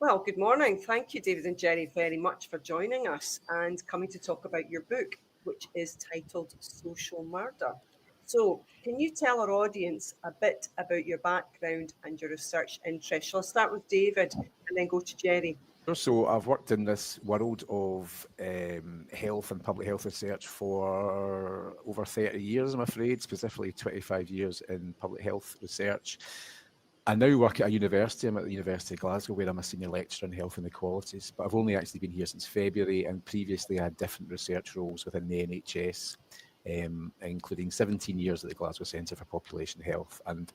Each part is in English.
Well, good morning. Thank you, David and Gerry, very much for joining us and coming to talk about your book, which is titled Social Murder. So, can you tell our audience a bit about your background and your research interests? I'll start with David and then go to Gerry. So I've worked in this world of health and public health research for over 30 years, I'm afraid, specifically 25 years in public health research. I now work at a university. I'm at the University of Glasgow, where I'm a senior lecturer in health inequalities, but I've only actually been here since February, and previously I had different research roles within the NHS, including 17 years at the Glasgow Centre for Population Health, and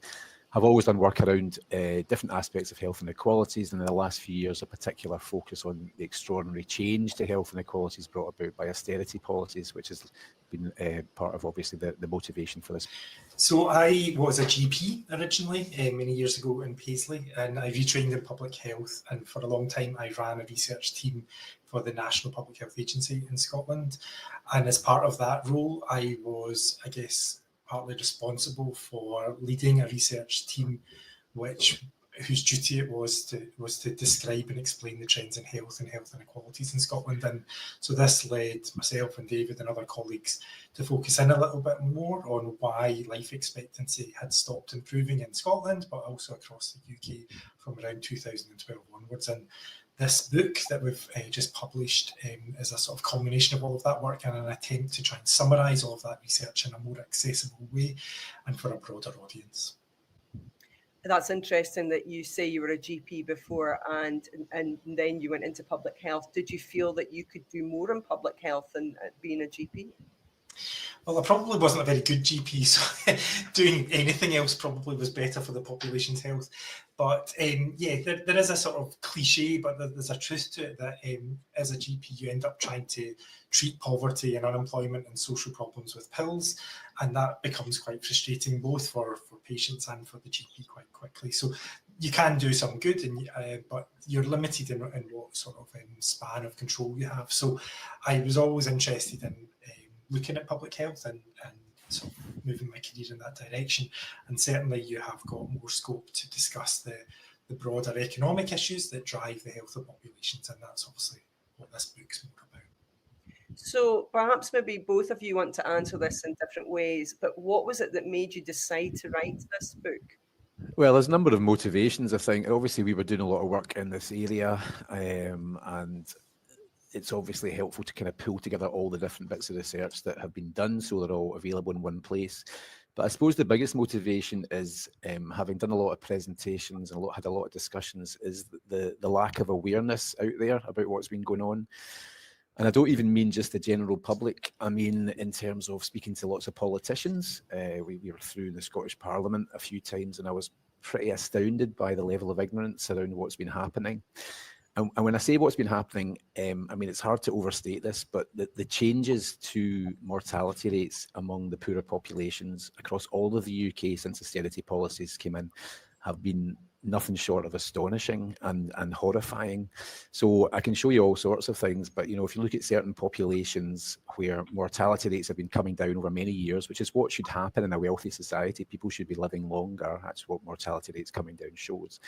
I've always done work around different aspects of health inequalities, and in the last few years a particular focus on the extraordinary change to health inequalities brought about by austerity policies, which has been part of obviously the motivation for this. So I was a GP originally many years ago in Paisley, and I retrained in public health, and for a long time I ran a research team for the National Public Health Agency in Scotland, and as part of that role I was, I guess, partly responsible for leading a research team whose duty it was to describe and explain the trends in health and health inequalities in Scotland. And so this led myself and David and other colleagues to focus in a little bit more on why life expectancy had stopped improving in Scotland, but also across the UK from around 2012 onwards. And this book that we've just published is a sort of culmination of all of that work and an attempt to try and summarise all of that research in a more accessible way and for a broader audience. That's interesting that you say you were a GP before and then you went into public health. Did you feel that you could do more in public health than being a GP? Well, I probably wasn't a very good GP, so doing anything else probably was better for the population's health. But yeah, there is a sort of cliche, but there's a truth to it that as a GP, you end up trying to treat poverty and unemployment and social problems with pills. And that becomes quite frustrating, both for patients and for the GP quite quickly. So you can do some good, but you're limited in what sort of span of control you have. So I was always interested in looking at public health and sort of moving my career in that direction. And certainly you have got more scope to discuss the broader economic issues that drive the health of populations. And that's obviously what this book's more about. So perhaps maybe both of you want to answer this in different ways, but what was it that made you decide to write this book? Well, there's a number of motivations, I think. Obviously, we were doing a lot of work in this area, and it's obviously helpful to kind of pull together all the different bits of research that have been done so they're all available in one place. But I suppose the biggest motivation is, having done a lot of presentations and had a lot of discussions, is the lack of awareness out there about what's been going on. And I don't even mean just the general public. I mean in terms of speaking to lots of politicians. We were through the Scottish Parliament a few times, and I was pretty astounded by the level of ignorance around what's been happening. And when I say what's been happening, I mean, it's hard to overstate this, but the changes to mortality rates among the poorer populations across all of the UK since austerity policies came in have been nothing short of astonishing and horrifying. So I can show you all sorts of things, but you know, if you look at certain populations where mortality rates have been coming down over many years, which is what should happen in a wealthy society, people should be living longer. That's what mortality rates coming down shows.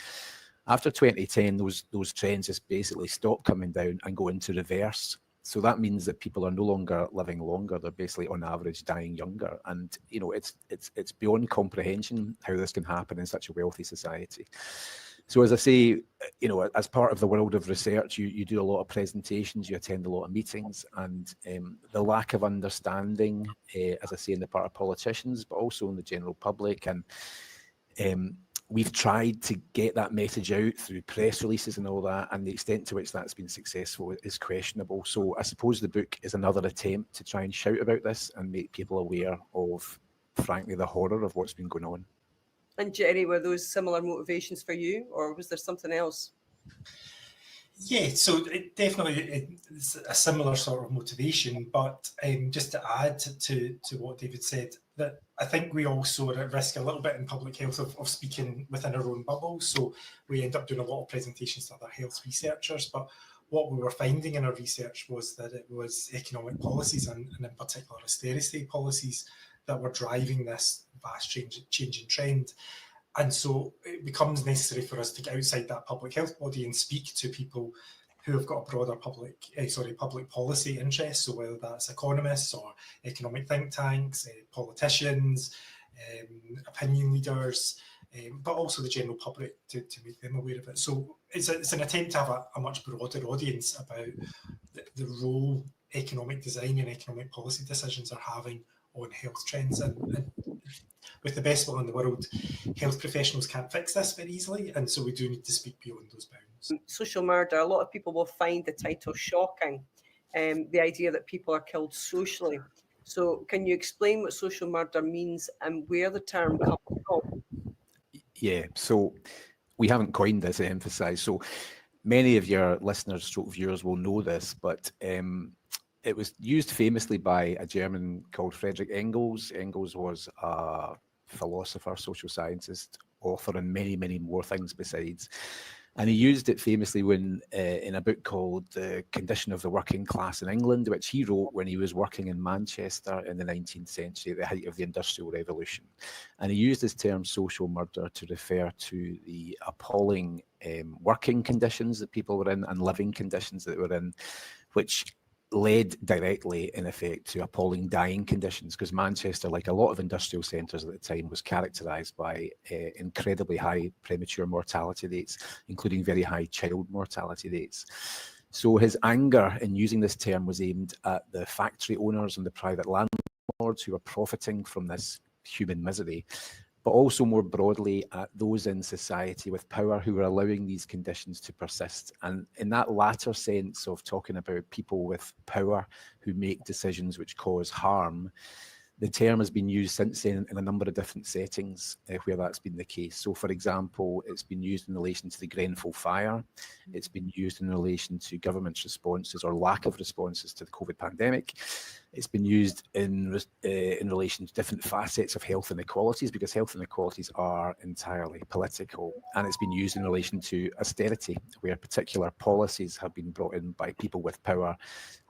After 2010, those trends just basically stop coming down and go into reverse. So that means that people are no longer living longer; they're basically, on average, dying younger. And you know, it's beyond comprehension how this can happen in such a wealthy society. So, as I say, you know, as part of the world of research, you do a lot of presentations, you attend a lot of meetings, and the lack of understanding, as I say, in the part of politicians, but also in the general public, and we've tried to get that message out through press releases and all that, and the extent to which that's been successful is questionable. So I suppose the book is another attempt to try and shout about this and make people aware of, frankly, the horror of what's been going on. And Gerry, were those similar motivations for you, or was there something else? Yeah, so it's a similar sort of motivation, but just to add to what David said, that I think we also are at risk a little bit in public health of speaking within our own bubbles. So we end up doing a lot of presentations to other health researchers, but what we were finding in our research was that it was economic policies and in particular austerity policies that were driving this vast change in trend. And so it becomes necessary for us to get outside that public health body and speak to people who have got a broader public policy interest. So whether that's economists or economic think tanks, politicians, opinion leaders, but also the general public to make them aware of it. So it's an attempt to have a much broader audience about the role economic design and economic policy decisions are having on health trends. And with the best will in the world, health professionals can't fix this very easily, and so we do need to speak beyond those bounds. Social murder, a lot of people will find the title shocking, the idea that people are killed socially. So can you explain what social murder means and where the term comes from? Yeah, so we haven't coined this, I emphasise. So many of your listeners, viewers will know this, but it was used famously by a German called Friedrich Engels. Engels was a philosopher, social scientist, author, and many, many more things besides. And he used it famously when in a book called The Condition of the Working Class in England, which he wrote when he was working in Manchester in the 19th century at the height of the Industrial Revolution. And he used this term social murder to refer to the appalling working conditions that people were in and living conditions that they were in, which led directly, in effect, to appalling dying conditions, because Manchester, like a lot of industrial centres at the time, was characterised by incredibly high premature mortality rates, including very high child mortality rates. So his anger in using this term was aimed at the factory owners and the private landlords who were profiting from this human misery, but also more broadly at those in society with power who were allowing these conditions to persist. And in that latter sense of talking about people with power who make decisions which cause harm, the term has been used since then in a number of different settings where that's been the case. So, for example, it's been used in relation to the Grenfell fire. It's been used in relation to government's responses or lack of responses to the COVID pandemic. It's been used in relation to different facets of health inequalities, because health inequalities are entirely political. And it's been used in relation to austerity, where particular policies have been brought in by people with power,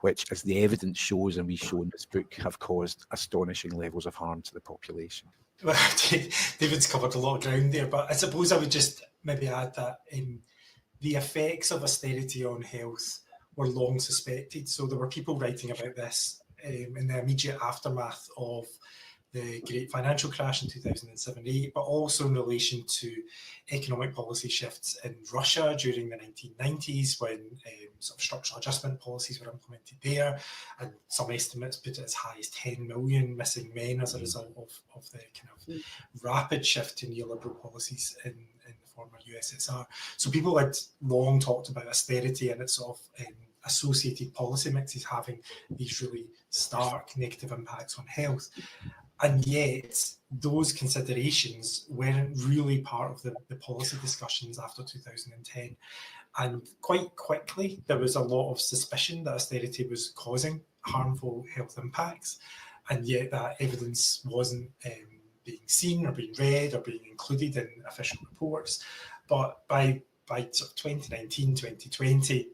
which, as the evidence shows, and we show in this book, have caused astonishing levels of harm to the population. Well, David's covered a lot of ground there, but I suppose I would just maybe add that the effects of austerity on health were long suspected. So there were people writing about this in the immediate aftermath of the great financial crash in 2007-8, but also in relation to economic policy shifts in Russia during the 1990s when sort of structural adjustment policies were implemented there, and some estimates put it as high as 10 million missing men as a result of the kind of rapid shift to neoliberal policies in the former USSR. So people had long talked about austerity and its sort of associated policy mixes having these really stark negative impacts on health. And yet, those considerations weren't really part of the policy discussions after 2010. And quite quickly, there was a lot of suspicion that austerity was causing harmful health impacts. And yet that evidence wasn't being seen or being read or being included in official reports. But by sort of 2019, 2020,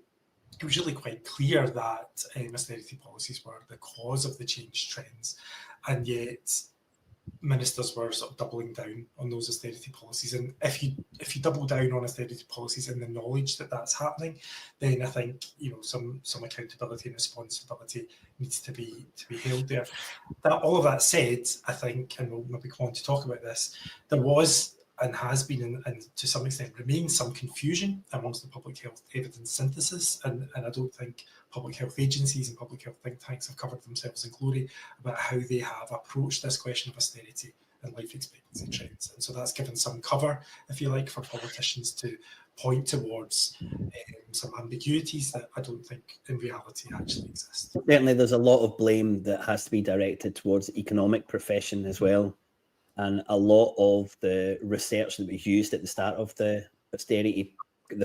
it was really quite clear that austerity policies were the cause of the changed trends, and yet ministers were sort of doubling down on those austerity policies. And if you double down on austerity policies in the knowledge that that's happening, then I think some accountability and responsibility needs to be held there. All of that said, I think, and we'll maybe go on to talk about this, there was and has been, and to some extent remains, some confusion amongst the public health evidence synthesis. And I don't think public health agencies and public health think tanks have covered themselves in glory about how they have approached this question of austerity and life expectancy trends. And so that's given some cover, if you like, for politicians to point towards some ambiguities that I don't think in reality actually exist. Certainly there's a lot of blame that has to be directed towards the economic profession as well. And a lot of the research that was used at the start of the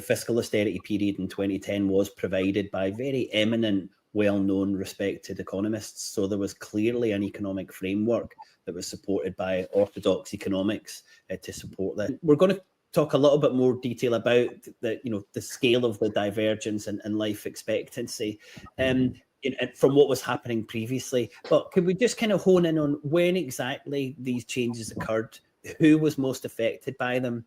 fiscal austerity period in 2010 was provided by very eminent, well-known, respected economists. So there was clearly an economic framework that was supported by orthodox economics to support that. We're going to talk a little bit more detail about the scale of the divergence and life expectancy. From what was happening previously. But could we just kind of hone in on when exactly these changes occurred who was most affected by them,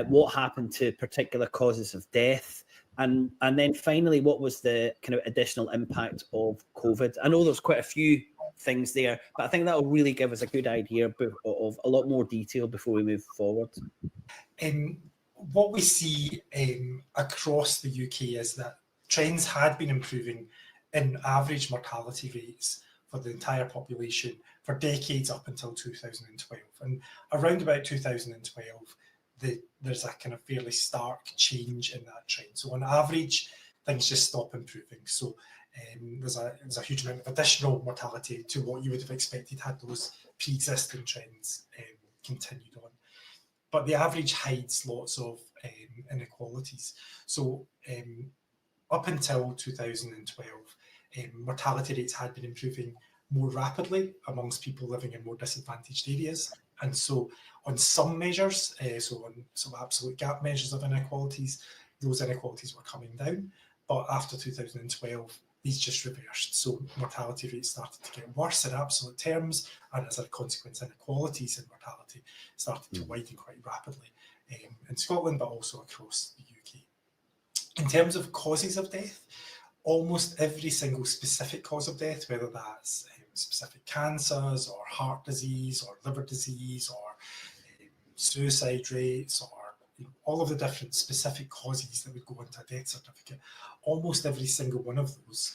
what happened to particular causes of death, and then finally, what was the kind of additional impact of COVID? I know there's quite a few things there, but I think that will really give us a good idea of a lot more detail before we move forward. What we see across the UK is that trends had been improving in average mortality rates for the entire population for decades up until 2012. And around about 2012, there's a kind of fairly stark change in that trend. So on average, things just stop improving. So there's a huge amount of additional mortality to what you would have expected had those pre-existing trends continued on. But the average hides lots of inequalities. So up until 2012, mortality rates had been improving more rapidly amongst people living in more disadvantaged areas. And so on some measures, so on some absolute gap measures of inequalities, those inequalities were coming down. But after 2012, these just reversed. So mortality rates started to get worse in absolute terms, and as a consequence, inequalities in mortality started to widen quite rapidly in Scotland, but also across the UK. In terms of causes of death, almost every single specific cause of death, whether that's specific cancers or heart disease or liver disease or suicide rates or all of the different specific causes that would go into a death certificate, almost every single one of those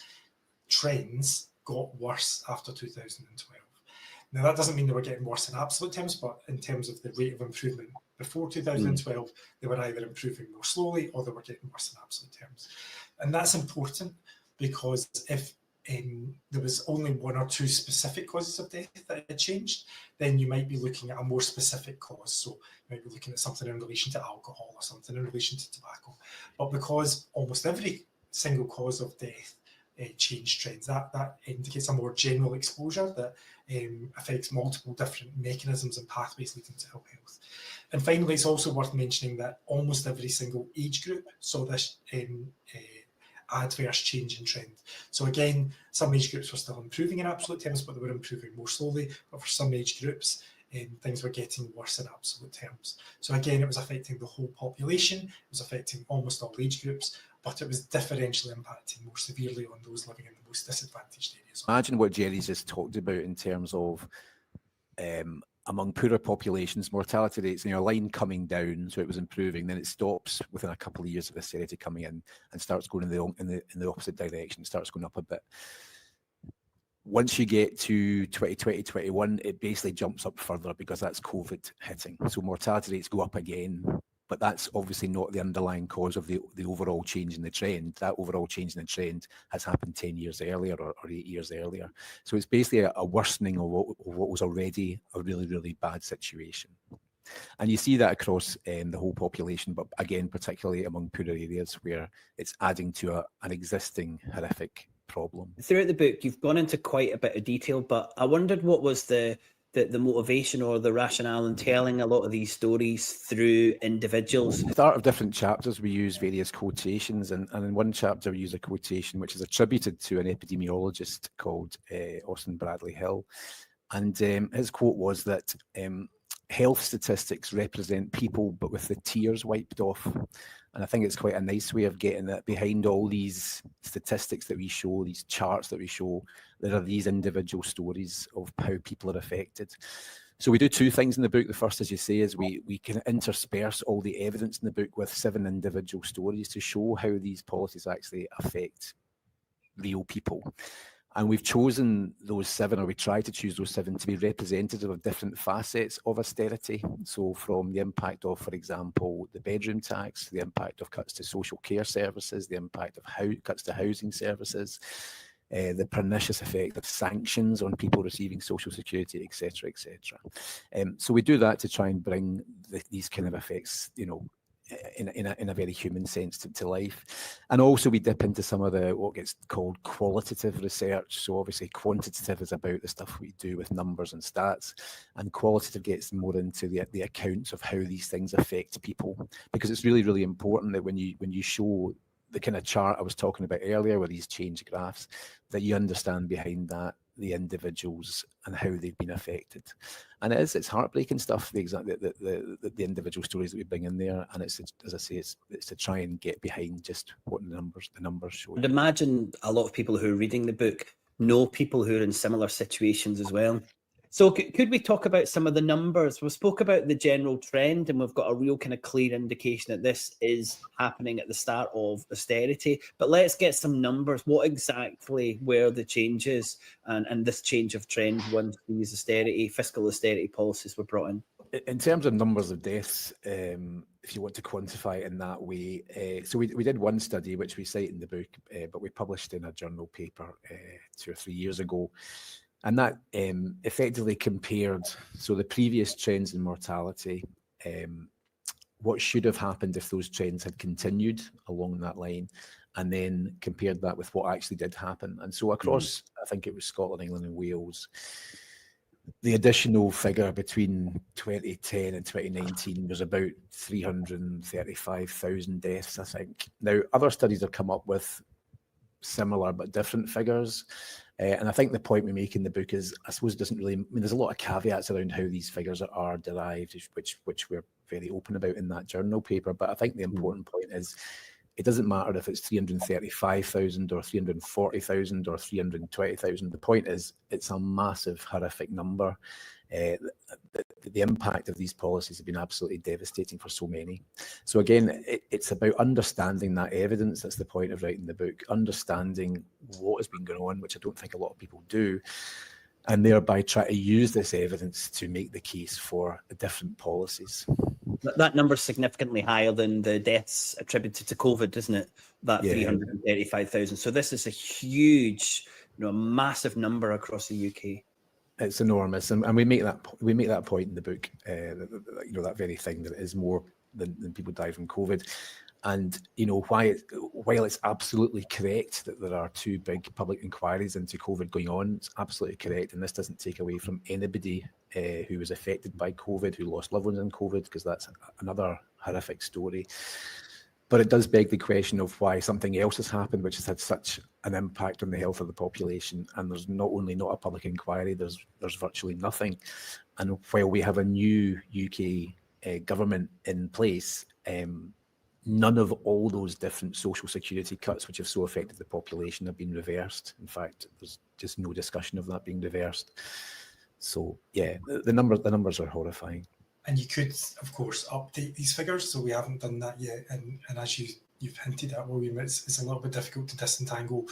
trends got worse after 2012. Now, that doesn't mean they were getting worse in absolute terms, but in terms of the rate of improvement before 2012, they were either improving more slowly or they were getting worse in absolute terms. And that's important because if there was only one or two specific causes of death that had changed, then you might be looking at a more specific cause. So you might be looking at something in relation to alcohol or something in relation to tobacco. But because almost every single cause of death changed trends, that indicates a more general exposure that affects multiple different mechanisms and pathways leading to ill health. And finally, it's also worth mentioning that almost every single age group saw this adverse change in trend. So again, some age groups were still improving in absolute terms, but they were improving more slowly. But for some age groups, things were getting worse in absolute terms. So again, it was affecting the whole population. It was affecting almost all age groups, but it was differentially impacting more severely on those living in the most disadvantaged areas. Imagine what Gerry's just talked about in terms of among poorer populations, mortality rates, a line coming down, so it was improving, then it stops within a couple of years of Austerity coming in and starts going in the opposite direction, starts going up a bit. Once you get to 2020, 21, it basically jumps up further because that's COVID hitting. So mortality rates go up again, but that's obviously not the underlying cause of the overall change in the trend. That overall change in the trend has happened 10 years earlier or 8 years earlier. So it's basically a worsening of what was already a really, really bad situation. And you see that across the whole population, but again, particularly among poorer areas where it's adding to an existing horrific problem. Throughout the book, you've gone into quite a bit of detail, but I wondered what was the motivation or the rationale in telling a lot of these stories through individuals. At the start of different chapters, we use various quotations, and in one chapter we use a quotation which is attributed to an epidemiologist called Austin Bradley Hill, and his quote was that health statistics represent people but with the tears wiped off. And I think it's quite a nice way of getting that behind all these statistics that we show, these charts that we show, there are these individual stories of how people are affected. So we do two things in the book. The first, as you say, is we can intersperse all the evidence in the book with 7 individual stories to show how these policies actually affect real people. And we've chosen those 7, or we try to choose those 7 to be representative of different facets of austerity. So from the impact of, for example, the bedroom tax, the impact of cuts to social care services, the impact of cuts to housing services, the pernicious effect of sanctions on people receiving social security, etc., etc. So we do that to try and bring these kind of effects, in a very human sense to life. And also we dip into some of what gets called qualitative research. So obviously quantitative is about the stuff we do with numbers and stats, and qualitative gets more into the accounts of how these things affect people, because it's really, really important that when you show the kind of chart I was talking about earlier with these change graphs, that you understand behind that the individuals and how they've been affected. And it's heartbreaking stuff, the individual stories that we bring in there. And it's as I say, it's to try and get behind just what the numbers show. I'd imagine a lot of people who are reading the book know people who are in similar situations as well. So could we talk about some of the numbers? We spoke about the general trend, and we've got a real kind of clear indication that this is happening at the start of austerity. But let's get some numbers. What exactly were the changes and this change of trend once these fiscal austerity policies were brought in? In terms of numbers of deaths, if you want to quantify it in that way, so we did one study, which we cite in the book, but we published in a journal paper 2 or 3 years ago. And that effectively compared, so the previous trends in mortality, what should have happened if those trends had continued along that line, and then compared that with what actually did happen. And so across, I think it was Scotland, England and Wales, the additional figure between 2010 and 2019 was about 335,000 deaths, I think. Now, other studies have come up with similar but different figures. And I think the point we make in the book is, I suppose, it doesn't really, I mean, there's a lot of caveats around how these figures are derived, which we're very open about in that journal paper. But I think the important point is, it doesn't matter if it's 335,000 or 340,000 or 320,000. The point is, it's a massive, horrific number. The impact of these policies have been absolutely devastating for so many. So again, it's about understanding that evidence. That's the point of writing the book, understanding what has been going on, which I don't think a lot of people do, and thereby try to use this evidence to make the case for different policies. That number's significantly higher than the deaths attributed to COVID, isn't it? That 335,000. So this is a huge, massive number across the UK. It's enormous, and we make that point in the book. That very thing, that it is more than people die from COVID. And while it's absolutely correct that there are 2 big public inquiries into COVID going on, it's absolutely correct, and this doesn't take away from anybody who was affected by COVID, who lost loved ones in COVID, because that's another horrific story. But it does beg the question of why something else has happened, which has had such an impact on the health of the population. And there's not only not a public inquiry, there's virtually nothing. And while we have a new UK government in place, none of all those different social security cuts which have so affected the population have been reversed. In fact, there's just no discussion of that being reversed. So yeah, the numbers are horrifying. And you could, of course, update these figures. So we haven't done that yet. And as you've hinted at, William, it's a little bit difficult to disentangle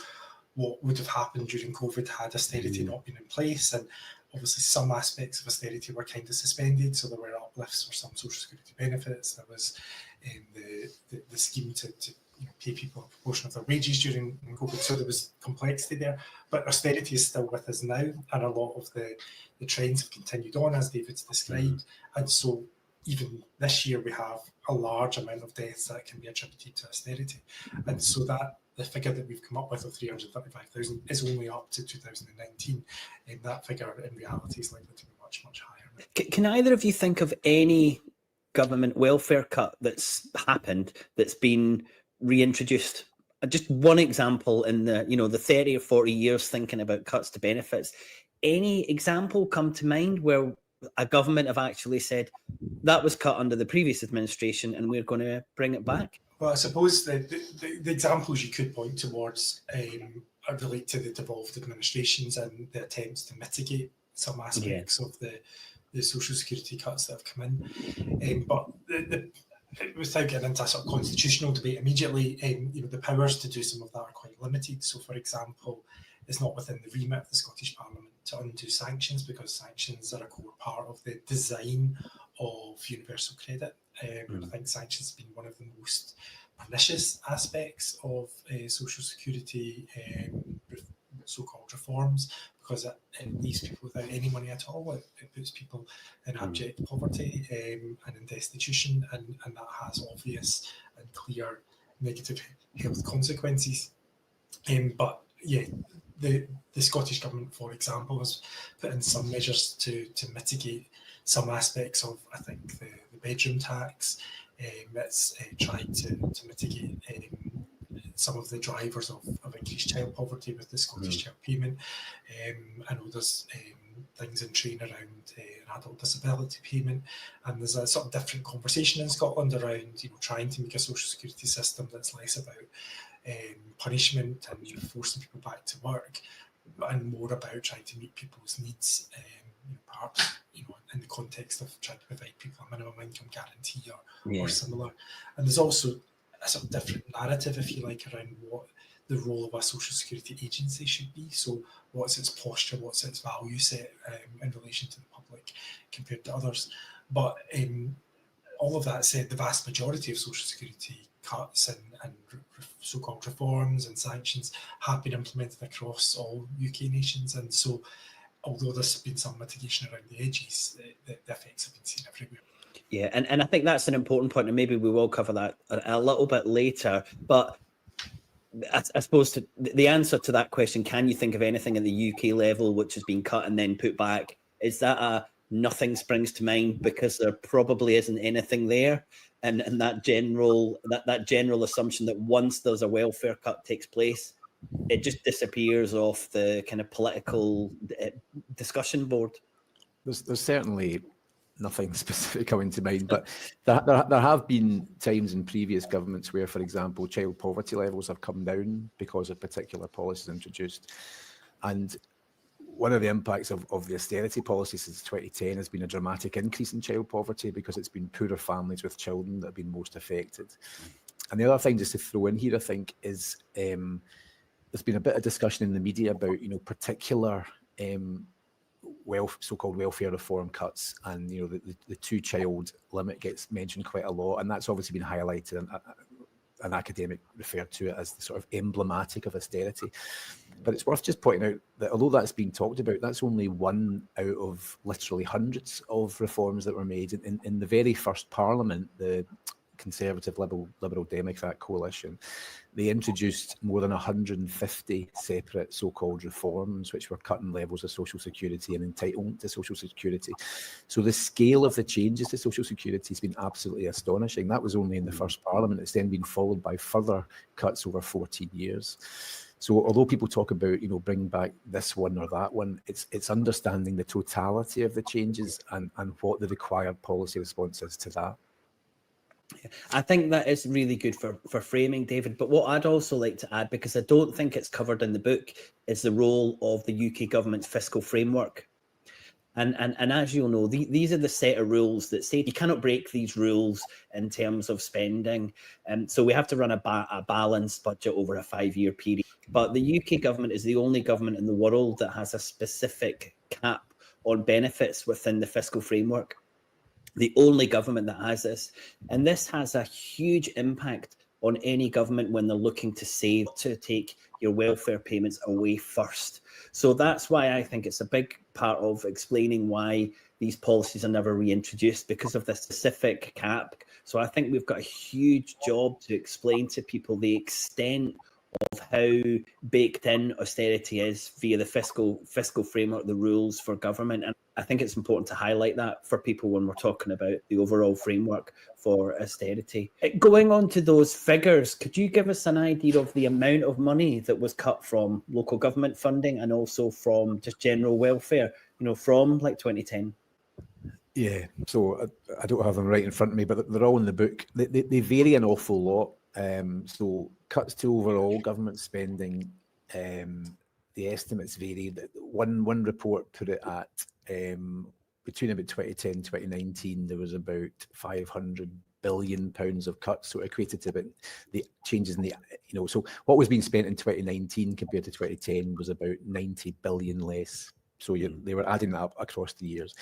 what would have happened during COVID had austerity not been in place. And obviously some aspects of austerity were kind of suspended. So there were uplifts for some social security benefits. There was the scheme to pay people a proportion of their wages during COVID. So there was complexity there. But austerity is still with us now. And a lot of the trends have continued on, as David's described. And so even this year, we have a large amount of deaths that can be attributed to austerity. And so that the figure that we've come up with of 335,000 is only up to 2019. And that figure in reality is likely to be much, much higher. Can either of you think of any government welfare cut that's happened that's been reintroduced? Just one example in the 30 or 40 years thinking about cuts to benefits. Any example come to mind where a government have actually said that was cut under the previous administration and we're going to bring it back? Well, I suppose the examples you could point towards relate to the devolved administrations and the attempts to mitigate some aspects of the social security cuts that have come in. But without getting into a sort of constitutional debate immediately, the powers to do some of that are quite limited. So, for example, it's not within the remit of the Scottish Parliament to undo sanctions, because sanctions are a core part of the design of universal credit. I think sanctions have been one of the most pernicious aspects of social security so-called reforms, because it leaves people without any money at all. It puts people in abject poverty and in destitution, and that has obvious and clear negative health consequences. But yeah, the Scottish Government, for example, has put in some measures to mitigate some aspects of, I think, the bedroom tax. It's tried to mitigate some of the drivers of increased child poverty with the Scottish Child Payment. I know there's things in train around an adult disability payment, and there's a sort of different conversation in Scotland around trying to make a social security system that's less about punishment and forcing people back to work, and more about trying to meet people's needs, perhaps in the context of trying to provide people a minimum income guarantee or similar. And there's also a sort of different narrative, if you like, around what the role of a social security agency should be. So what's its posture, what's its value set in relation to the public compared to others. But all of that said, the vast majority of social security cuts and so-called reforms and sanctions have been implemented across all UK nations. And so although there's been some mitigation around the edges, the effects have been seen everywhere. Yeah, and I think that's an important point, and maybe we will cover that a little bit later. But I suppose the answer to that question, can you think of anything at the UK level which has been cut and then put back? Is that a nothing springs to mind because there probably isn't anything there? And that general assumption that once there's a welfare cut takes place, it just disappears off the kind of political discussion board? There's certainly nothing specific coming to mind, but there have been times in previous governments where, for example, child poverty levels have come down because of particular policies introduced. And one of the impacts of the austerity policy since 2010 has been a dramatic increase in child poverty because it's been poorer families with children that have been most affected. And the other thing just to throw in here, I think, is there's been a bit of discussion in the media about, particular so-called welfare reform cuts, and the two-child limit gets mentioned quite a lot, and that's obviously been highlighted, and an academic referred to it as the sort of emblematic of austerity. But it's worth just pointing out that although that's been talked about, that's only one out of literally hundreds of reforms that were made. In the very first Parliament, the Conservative Liberal Democrat coalition, they introduced more than 150 separate so-called reforms, which were cutting levels of social security and entitlement to social security. So the scale of the changes to social security has been absolutely astonishing. That was only in the first Parliament. It's then been followed by further cuts over 14 years. So although people talk about, bring back this one or that one, it's understanding the totality of the changes and what the required policy response is to that. I think that is really good for framing, David. But what I'd also like to add, because I don't think it's covered in the book, is the role of the UK government's fiscal framework. And as you'll know, these are the set of rules that say you cannot break these rules in terms of spending. So we have to run a balanced budget over a 5-year period. But the UK government is the only government in the world that has a specific cap on benefits within the fiscal framework. The only government that has this. And this has a huge impact on any government when they're looking to save, to take your welfare payments away first. So that's why I think it's a big part of explaining why these policies are never reintroduced, because of the specific cap. So I think we've got a huge job to explain to people the extent of how baked in austerity is via the fiscal framework, the rules for government. And I think it's important to highlight that for people when we're talking about the overall framework for austerity. Going on to those figures, could you give us an idea of the amount of money that was cut from local government funding and also from just general welfare, from like 2010? Yeah, so I don't have them right in front of me, but they're all in the book. They vary an awful lot. So cuts to overall government spending, the estimates vary. One report put it at between about 2010 and 2019, there was about £500 billion of cuts. So it equated to about the changes in the, so what was being spent in 2019 compared to 2010 was about 90 billion less. So they were adding that up across the years.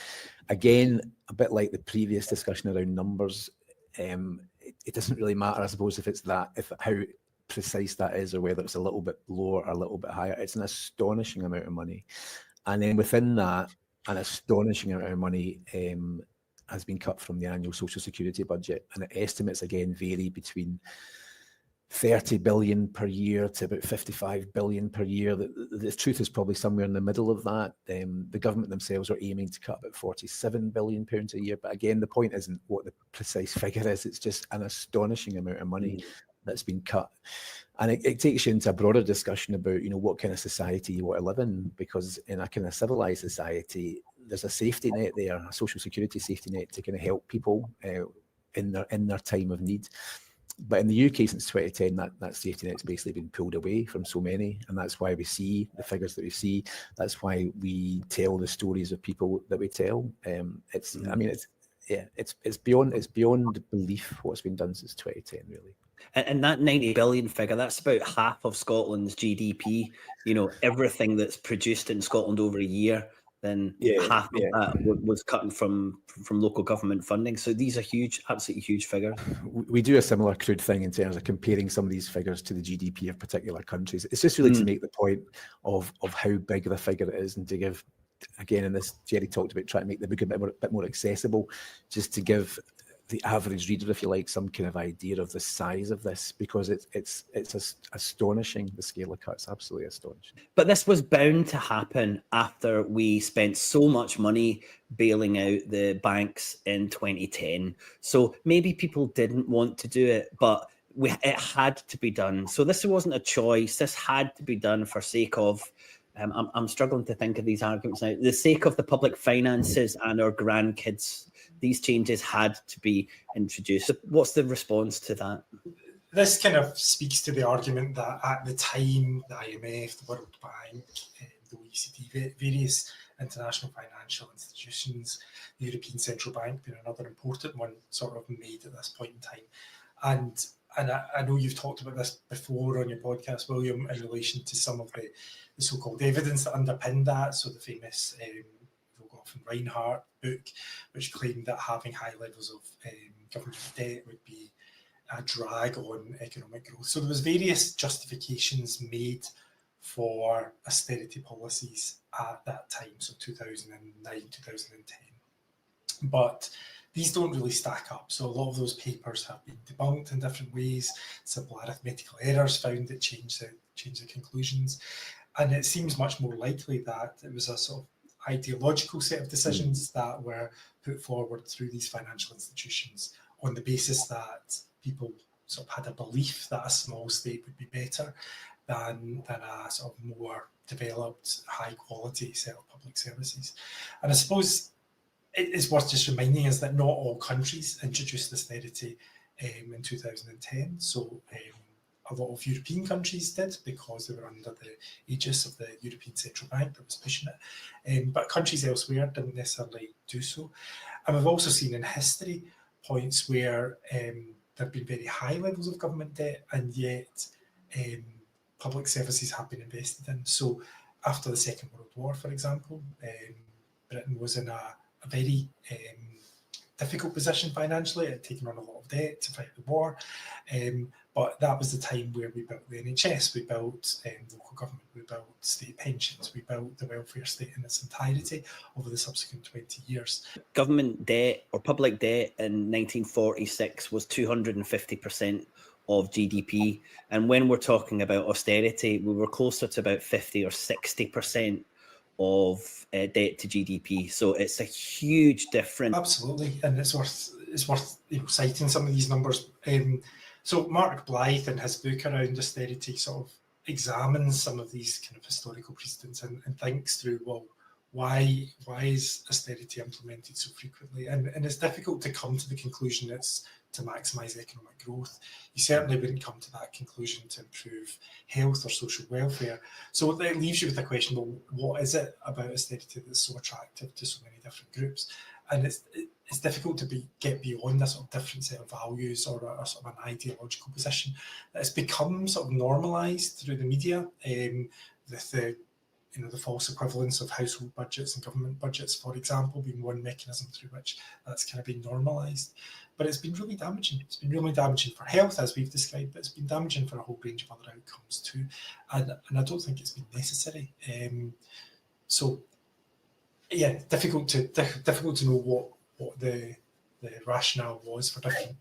Again, a bit like the previous discussion around numbers, it doesn't really matter, I suppose, if how precise that is or whether it's a little bit lower or a little bit higher. It's an astonishing amount of money. And then within that, an astonishing amount of money has been cut from the annual social security budget. And the estimates, again, vary between 30 billion per year to about 55 billion per year. The truth is probably somewhere in the middle of that. The government themselves are aiming to cut about 47 billion pounds a year. But again, the point isn't what the precise figure is. It's just an astonishing amount of money. that's been cut. And it takes you into a broader discussion about, what kind of society you want to live in, because in a kind of civilized society, there's a safety net there, a social security safety net to kind of help people in their time of need. But in the UK since 2010, that safety net's basically been pulled away from so many, and that's why we see the figures that we see. That's why we tell the stories of people that we tell. It's beyond belief what's been done since 2010, really. And that 90 billion figure, that's about half of Scotland's GDP. Everything that's produced in Scotland over a year, then half of that was cut from local government funding. So these are huge, absolutely huge figures. We do a similar crude thing in terms of comparing some of these figures to the GDP of particular countries. It's just really to make the point of how big the figure is, and to give, again, in this, Gerry talked about trying to make the book a bit more accessible, just to give the average reader, if you like, some kind of idea of the size of this, because it's astonishing, the scale of cuts, absolutely astonishing. But this was bound to happen after we spent so much money bailing out the banks in 2010. So maybe people didn't want to do it, but it had to be done. So this wasn't a choice. This had to be done for sake of, I'm struggling to think of these arguments now, the sake of the public finances and our grandkids. These changes had to be introduced. What's the response to that? This kind of speaks to the argument that at the time, the IMF, the World Bank, the OECD, various international financial institutions, the European Central Bank being another important one, sort of made at this point in time. And I know you've talked about this before on your podcast, William, in relation to some of the so-called evidence that underpinned that. So the famous and Reinhardt book, which claimed that having high levels of government debt would be a drag on economic growth. So there was various justifications made for austerity policies at that time, so 2009, 2010. But these don't really stack up. So a lot of those papers have been debunked in different ways. Simple arithmetical errors found that change the conclusions. And it seems much more likely that it was a sort of ideological set of decisions that were put forward through these financial institutions on the basis that people sort of had a belief that a small state would be better than a sort of more developed, high quality set of public services. And I suppose it is worth just reminding us that not all countries introduced austerity in 2010. So a lot of European countries did, because they were under the aegis of the European Central Bank that was pushing it. But countries elsewhere didn't necessarily do so. And we've also seen in history points where there have been very high levels of government debt, and yet public services have been invested in. So after the Second World War, for example, Britain was in a very difficult position financially. It had taken on a lot of debt to fight the war. But that was the time where we built the NHS, we built local government, we built state pensions, we built the welfare state in its entirety over the subsequent 20 years. Government debt, or public debt, in 1946 was 250% of GDP. And when we're talking about austerity, we were closer to about 50 or 60% of debt to GDP. So it's a huge difference. Absolutely, and it's worth citing some of these numbers. So Mark Blythe, in his book around austerity, sort of examines some of these kind of historical precedents and thinks through, well, why is austerity implemented so frequently? And it's difficult to come to the conclusion it's to maximise economic growth. You certainly wouldn't come to that conclusion to improve health or social welfare. So that leaves you with the question, well, what is it about austerity that's so attractive to so many different groups? And it's difficult to get beyond a sort of different set of values or a sort of an ideological position. It's become sort of normalised through the media, with the false equivalence of household budgets and government budgets, for example, being one mechanism through which that's kind of been normalised. But it's been really damaging. It's been really damaging for health, as we've described, but it's been damaging for a whole range of other outcomes too. And I don't think it's been necessary. So, yeah, difficult to know what the rationale was for different.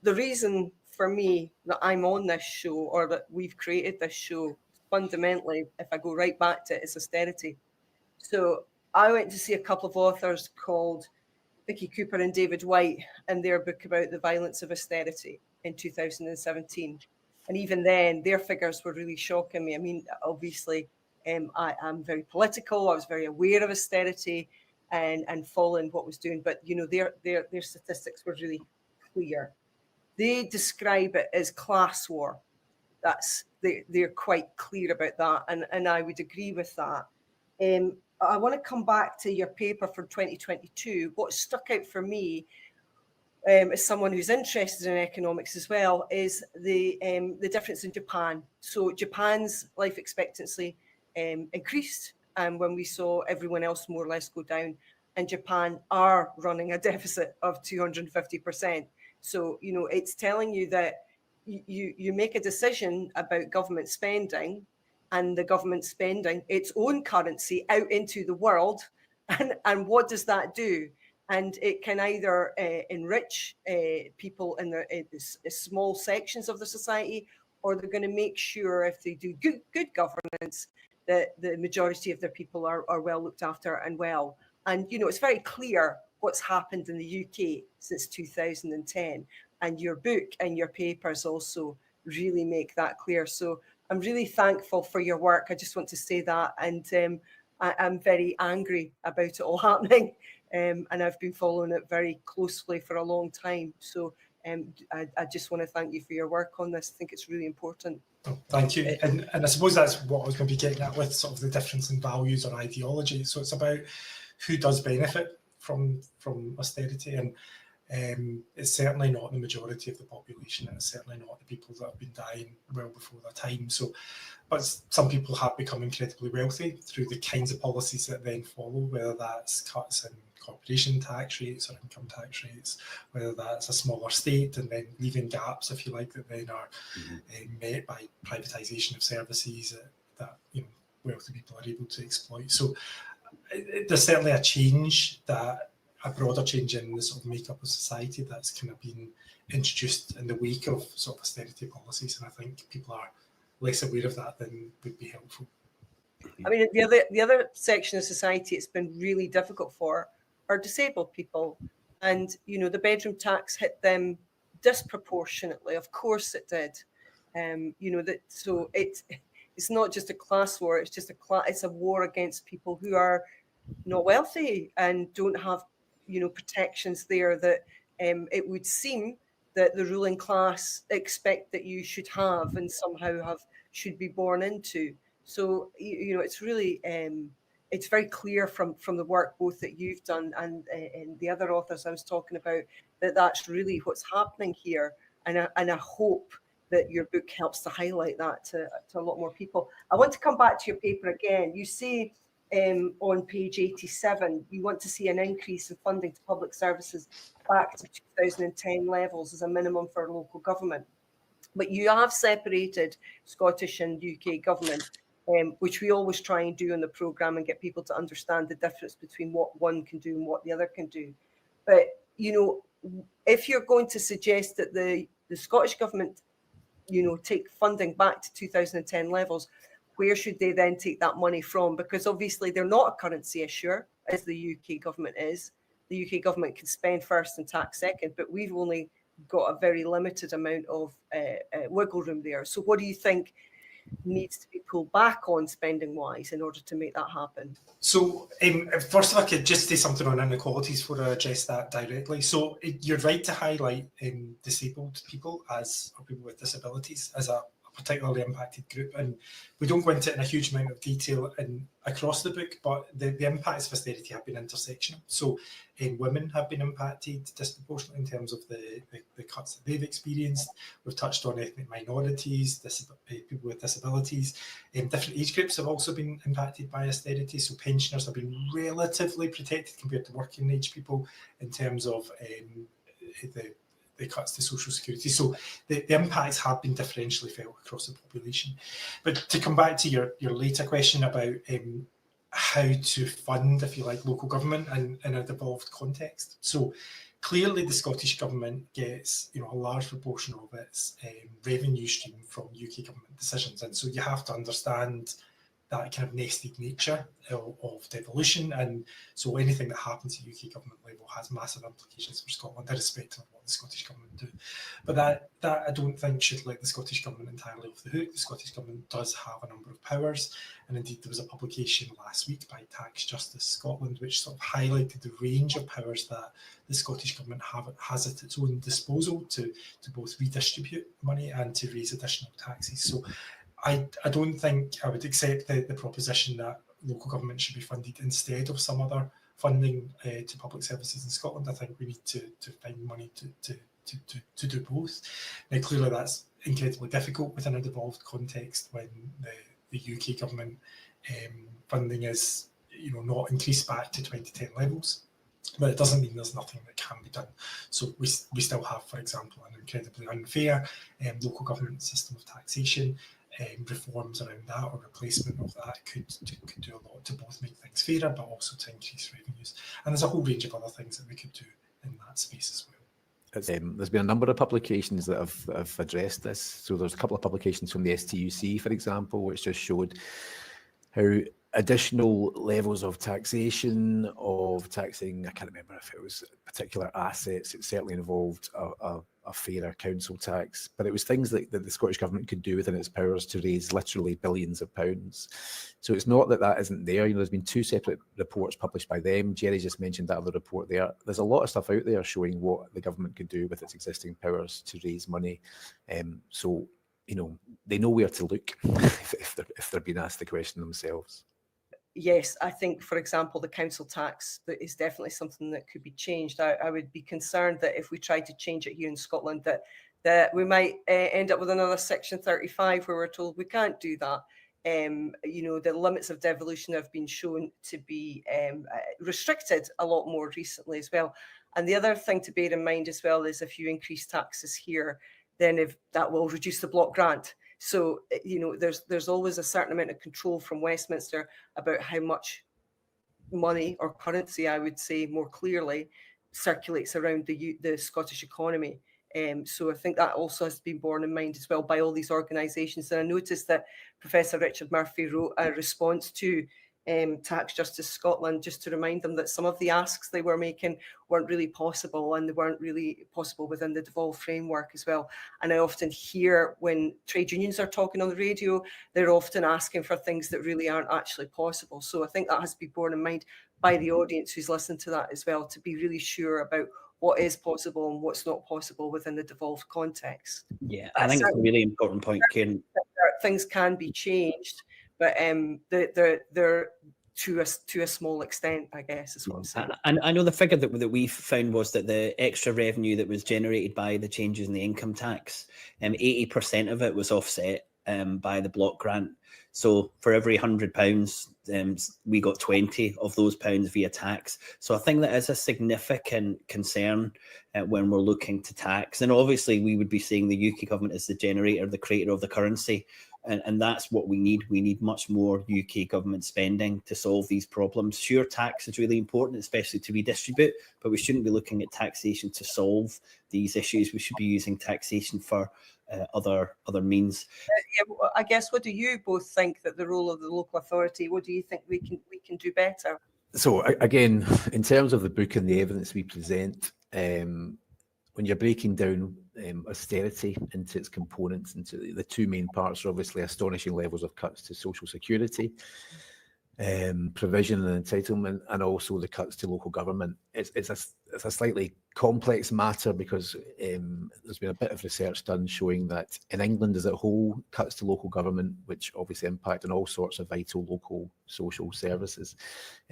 The reason for me that I'm on this show, or that we've created this show, fundamentally, if I go right back to it, it's austerity. So I went to see a couple of authors called Vicky Cooper and David White in their book about the violence of austerity in 2017. And even then, their figures were really shocking me. I mean, obviously, I am very political. I was very aware of austerity and following what was doing. But, you know, their statistics were really clear. They describe it as class war. They're quite clear about that. And I would agree with that. I want to come back to your paper for 2022. What stuck out for me, as someone who's interested in economics as well, is the difference in Japan. So Japan's life expectancy increased, when we saw everyone else more or less go down, and Japan are running a deficit of 250%. So, you know, it's telling you that you make a decision about government spending, and the government spending its own currency out into the world. And what does that do? And it can either enrich people in small sections of the society, or they're going to make sure, if they do good governance, that the majority of their people are well looked after and well. And, you know, it's very clear what's happened in the UK since 2010. And your book and your papers also really make that clear. So I'm really thankful for your work. I just want to say that. And I'm very angry about it all happening. And I've been following it very closely for a long time. So I just want to thank you for your work on this. I think it's really important. Oh, thank you. And I suppose that's what I was going to be getting at with sort of the difference in values or ideology. So it's about who does benefit from austerity. And it's certainly not the majority of the population, and it's certainly not the people that have been dying well before their time. So, but some people have become incredibly wealthy through the kinds of policies that then follow, whether that's cuts in corporation tax rates or income tax rates, whether that's a smaller state and then leaving gaps, if you like, that then are met by privatisation of services that you know, wealthy people are able to exploit. So there's certainly a change, that a broader change in the sort of makeup of society that's kind of been introduced in the wake of sort of austerity policies, and I think people are less aware of that than would be helpful. I mean, the other section of society it's been really difficult for are disabled people, and you know the bedroom tax hit them disproportionately. Of course it did. You know that, so it's not just a class war. It's just it's a war against people who are not wealthy and don't have, you know, protections there that it would seem that the ruling class expect that you should have and somehow should be born into. So you know, it's really it's very clear from the work both that you've done and the other authors I was talking about, that that's really what's happening here. And I hope that your book helps to highlight that to a lot more people. I want to come back to your paper again. You say on page 87, you want to see an increase in funding to public services back to 2010 levels as a minimum for local government. But you have separated Scottish and UK government, which we always try and do in the programme, and get people to understand the difference between what one can do and what the other can do. But, you know, if you're going to suggest that the Scottish government, you know, take funding back to 2010 levels, where should they then take that money from? Because obviously they're not a currency issuer, as the UK government is. The UK government can spend first and tax second, but we've only got a very limited amount of wiggle room there. So what do you think needs to be pulled back on spending wise in order to make that happen? So first, if I could just say something on inequalities before I address that directly. So you're right to highlight disabled people or people with disabilities as a particularly impacted group, and we don't go into it in a huge amount of detail across the book, but the impacts of austerity have been intersectional. So women have been impacted disproportionately in terms of the cuts that they've experienced. We've touched on ethnic minorities, people with disabilities. Different age groups have also been impacted by austerity. So pensioners have been relatively protected compared to working age people in terms of the cuts to social security. So the impacts have been differentially felt across the population. But to come back to your later question about how to fund, if you like, local government in a devolved context. So clearly the Scottish government gets, you know, a large proportion of its revenue stream from UK government decisions. And so you have to understand that kind of nested nature of devolution, and so anything that happens at UK government level has massive implications for Scotland, irrespective of what the Scottish Government do. But that I don't think should let the Scottish Government entirely off the hook. The Scottish Government does have a number of powers, and indeed there was a publication last week by Tax Justice Scotland which sort of highlighted the range of powers that the Scottish Government has at its own disposal to both redistribute money and to raise additional taxes. So I don't think I would accept the proposition that local government should be funded instead of some other funding to public services in Scotland. I think we need to find money to do both. Now, clearly that's incredibly difficult within a devolved context when the UK government funding is not increased back to 2010 levels. But it doesn't mean there's nothing that can be done. So we still have, for example, an incredibly unfair local government system of taxation. Reforms around that or replacement of that could do a lot to both make things fairer but also to increase revenues. And there's a whole range of other things that we could do in that space as well. There's been a number of publications that have addressed this. So there's a couple of publications from the STUC, for example, which just showed how additional levels of taxation, of taxing, I can't remember if it was particular assets, it certainly involved a fairer council tax, but it was things that the Scottish Government could do within its powers to raise literally billions of pounds. So it's not that isn't there. There's been 2 separate reports published by them. Gerry just mentioned that other report there. There's a lot of stuff out there showing what the government could do with its existing powers to raise money. So they know where to look if they're being asked the question themselves. Yes, I think, for example, the council tax is definitely something that could be changed. I would be concerned that if we tried to change it here in Scotland, that we might end up with another Section 35 where we're told we can't do that. The limits of devolution have been shown to be restricted a lot more recently as well. And the other thing to bear in mind as well is if you increase taxes here, then if that will reduce the block grant. So, there's always a certain amount of control from Westminster about how much money or currency, I would say more clearly, circulates around the Scottish economy. So I think that also has been borne in mind as well by all these organisations. And I noticed that Professor Richard Murphy wrote a response to Tax Justice Scotland just to remind them that some of the asks they were making weren't really possible, and they weren't really possible within the devolved framework as well. And I often hear when trade unions are talking on the radio, they're often asking for things that really aren't actually possible. So I think that has to be borne in mind by the audience who's listened to that as well, to be really sure about what is possible and what's not possible within the devolved context. Yeah, I think it's a really important point, Karen. Things can be changed, but they're to a small extent, I guess, is what I'm saying. And I know the figure that we found was that the extra revenue that was generated by the changes in the income tax, 80% of it was offset by the block grant. So for every £100, we got 20 of those pounds via tax. So I think that is a significant concern when we're looking to tax. And obviously we would be saying the UK government is the generator, the creator of the currency. And that's what we need. We need much more UK government spending to solve these problems. Sure, tax is really important, especially to redistribute, but we shouldn't be looking at taxation to solve these issues. We should be using taxation for other means. Well, I guess, what do you both think that the role of the local authority, what do you think we can do better? So again, in terms of the book and the evidence we present, when you're breaking down austerity into its components, into the 2 main parts are obviously astonishing levels of cuts to social security, provision and entitlement, and also the cuts to local government. It's a slightly complex matter because there's been a bit of research done showing that in England as a whole, cuts to local government, which obviously impact on all sorts of vital local social services,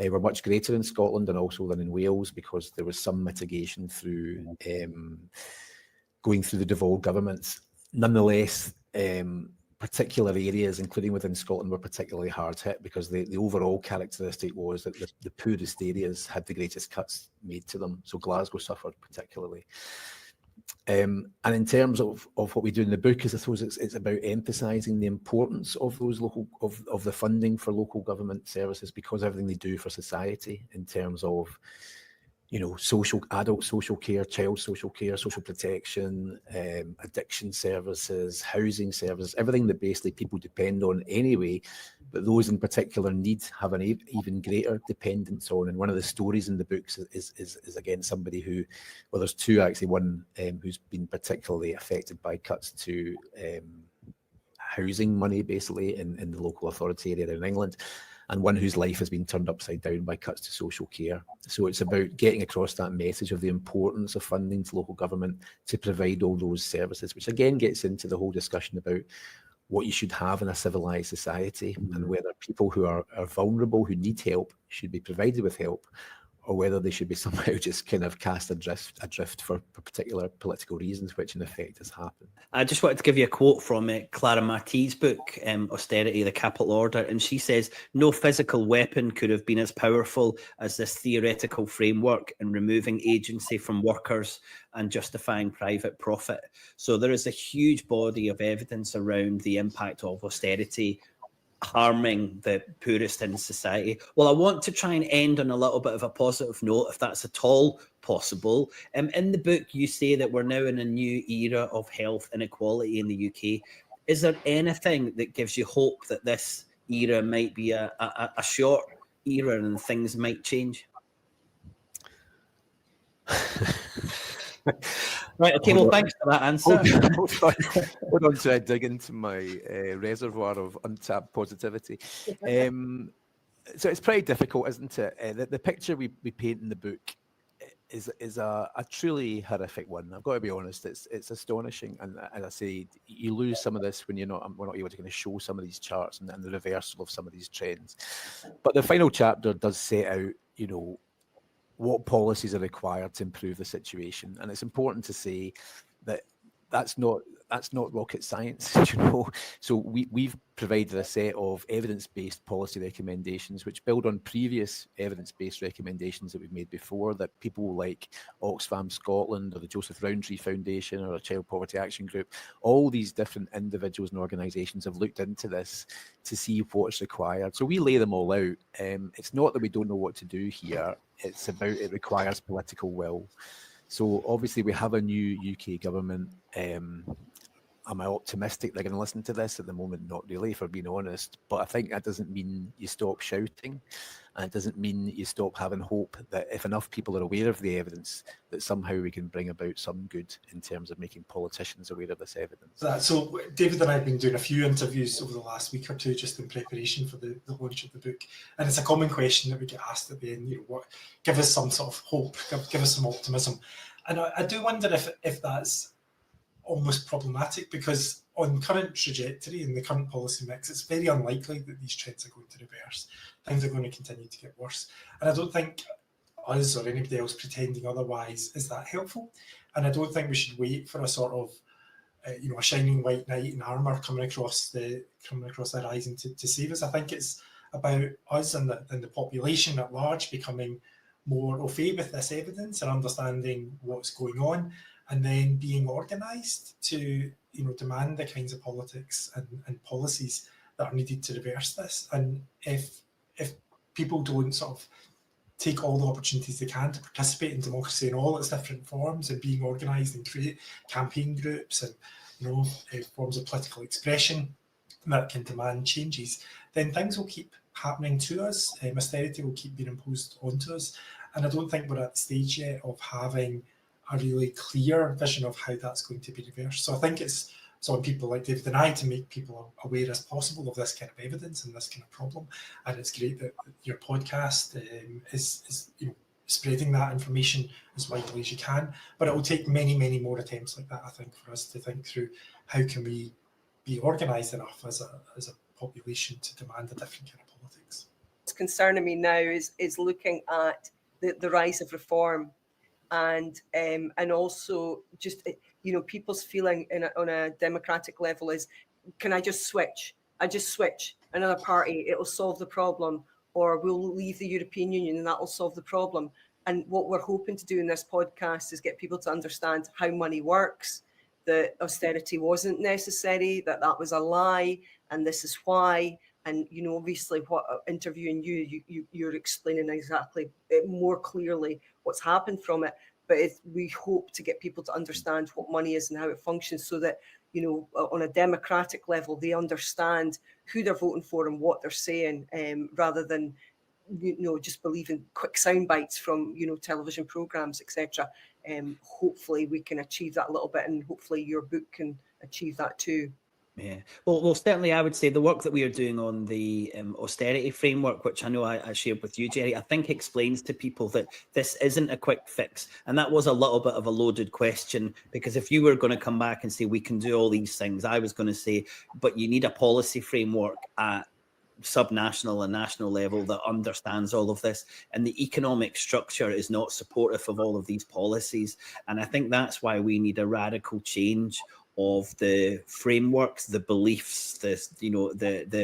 were much greater in Scotland and also than in Wales, because there was some mitigation through going through the devolved governments. Nonetheless, particular areas, including within Scotland, were particularly hard hit because the overall characteristic was that the poorest areas had the greatest cuts made to them. So Glasgow suffered particularly. And in terms of what we do in the book, is I suppose it's about emphasising the importance of those of the funding for local government services, because everything they do for society in terms of adult social care, child social care, social protection, addiction services, housing services, everything that basically people depend on anyway, but those in particular need have an even greater dependence on. And one of the stories in the books is again somebody who, well, there's two actually, one who's been particularly affected by cuts to housing money basically in the local authority area in England, and one whose life has been turned upside down by cuts to social care. So it's about getting across that message of the importance of funding to local government to provide all those services, which again gets into the whole discussion about what you should have in a civilized society, and whether people who are vulnerable, who need help, should be provided with help, or whether they should be somehow just kind of cast adrift for particular political reasons, which in effect has happened. I just wanted to give you a quote from Clara Marty's book, Austerity, the Capital Order, and she says, "No physical weapon could have been as powerful as this theoretical framework in removing agency from workers and justifying private profit." So there is a huge body of evidence around the impact of austerity harming the poorest in society. Well, I want to try and end on a little bit of a positive note, if that's at all possible. In the book, you say that we're now in a new era of health inequality in the UK. Is there anything that gives you hope that this era might be a short era and things might change? Right, okay, well, thanks for that answer. Hold on to dig into my reservoir of untapped positivity. So it's pretty difficult, isn't it? The picture we paint in the book is a truly horrific one. I've got to be honest, it's astonishing. And as I say, you lose some of this when we're not able to kind of show some of these charts and the reversal of some of these trends. But the final chapter does set out, what policies are required to improve the situation. And it's important to say that that's not rocket science, So we've provided a set of evidence-based policy recommendations which build on previous evidence-based recommendations that we've made before, that people like Oxfam Scotland or the Joseph Rowntree Foundation or a Child Poverty Action Group, all these different individuals and organisations have looked into this to see what's required. So we lay them all out. It's not that we don't know what to do here. It's about it requires political will. So obviously we have a new UK government. Am I optimistic they're going to listen to this? At the moment, not really, if I'm being honest. But I think that doesn't mean you stop shouting. And it doesn't mean you stop having hope that if enough people are aware of the evidence, that somehow we can bring about some good in terms of making politicians aware of this evidence. So David and I have been doing a few interviews over the last week or two just in preparation for the launch of the book. And it's a common question that we get asked at the end, give us some sort of hope, give us some optimism. And I do wonder if that's almost problematic, because on current trajectory and the current policy mix, it's very unlikely that these trends are going to reverse. Things are going to continue to get worse. And I don't think us or anybody else pretending otherwise is that helpful. And I don't think we should wait for a sort of, a shining white knight in armour coming across the horizon to save us. I think it's about us and the population at large becoming more au fait with this evidence and understanding what's going on, and then being organised to demand the kinds of politics and policies that are needed to reverse this. And if people don't sort of take all the opportunities they can to participate in democracy in all its different forms and being organised and create campaign groups and forms of political expression that can demand changes, then things will keep happening to us. Austerity will keep being imposed onto us. And I don't think we're at the stage yet of having a really clear vision of how that's going to be reversed. So I think it's on people like David and I to make people aware as possible of this kind of evidence and this kind of problem. And it's great that your podcast is spreading that information as widely as you can. But it will take many, many more attempts like that, I think, for us to think through how can we be organised enough as a population to demand a different kind of politics. What's concerning me now is looking at the rise of reform. And also just, people's feeling on a democratic level is, can I just switch? Switch another party, it'll solve the problem, or we'll leave the European Union and that will solve the problem. And what we're hoping to do in this podcast is get people to understand how money works, that austerity wasn't necessary, that was a lie, and this is why. And, you know, obviously what interviewing you're explaining exactly more clearly what's happened from it. But we hope to get people to understand what money is and how it functions, so that, you know, on a democratic level, they understand who they're voting for and what they're saying, rather than, you know, just believing quick sound bites from, you know, television programs, etc. Hopefully we can achieve that a little bit, and hopefully your book can achieve that too. Yeah, well, certainly I would say the work that we are doing on the austerity framework, which I know I shared with you, Gerry, I think explains to people that this isn't a quick fix. And that was a little bit of a loaded question, because if you were going to come back and say, we can do all these things, I was going to say, but you need a policy framework at subnational and national level that understands all of this, and the economic structure is not supportive of all of these policies. And I think that's why we need a radical change of the frameworks, the beliefs, the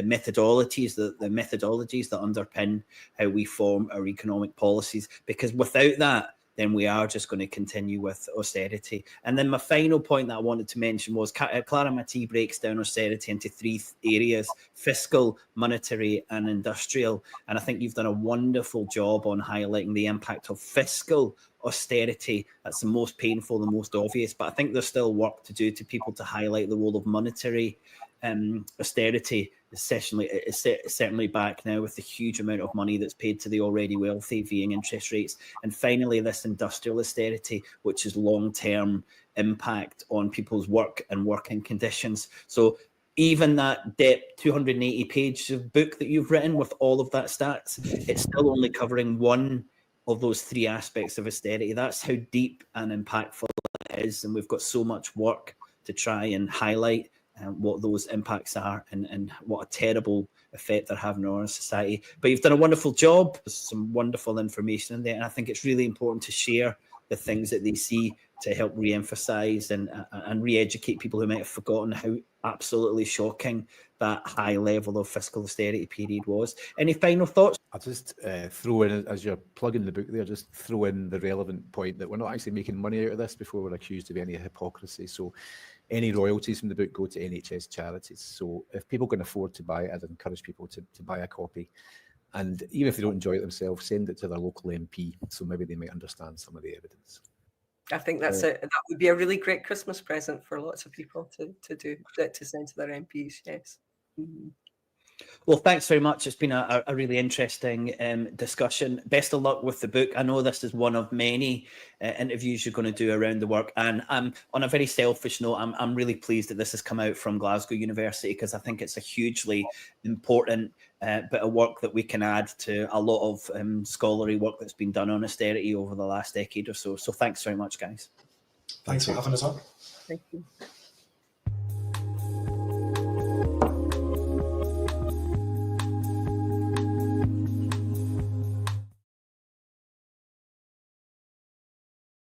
methodologies, the methodologies that underpin how we form our economic policies. Because without that, then we are just going to continue with austerity. And then my final point that I wanted to mention was Clara Matee breaks down austerity into three areas: fiscal, monetary, and industrial. And I think you've done a wonderful job on highlighting the impact of fiscal austerity. That's the most painful, the most obvious, but I think there's still work to do to people to highlight the role of monetary austerity. Certainly back now with the huge amount of money that's paid to the already wealthy via interest rates. And finally, this industrial austerity, which is long-term impact on people's work and working conditions. So even that depth 280 page of book that you've written with all of that stats, it's still only covering one of those three aspects of austerity. That's how deep and impactful it is. And we've got so much work to try and highlight what those impacts are, and what a terrible effect they're having on our society. But you've done a wonderful job. There's some wonderful information in there. And I think it's really important to share the things that they see to help re-emphasize and re-educate people who might have forgotten how absolutely shocking that high level of fiscal austerity period was. Any final thoughts? I'll just throw in, as you're plugging the book there, just throw in the relevant point that we're not actually making money out of this before we're accused of any hypocrisy. So any royalties from the book go to NHS charities. So if people can afford to buy it, I'd encourage people to buy a copy. And even if they don't enjoy it themselves, send it to their local MP, so maybe they might understand some of the evidence. I think that would be a really great Christmas present for lots of people to do that, to send to their MPs. Yes. Mm-hmm. Well, thanks very much. It's been a really interesting discussion. Best of luck with the book. I know this is one of many interviews you're going to do around the work. And on a very selfish note, I'm really pleased that this has come out from Glasgow University, because I think it's a hugely important bit of work that we can add to a lot of scholarly work that's been done on austerity over the last decade or so. So thanks very much, guys. Thanks for having us on. Thank you.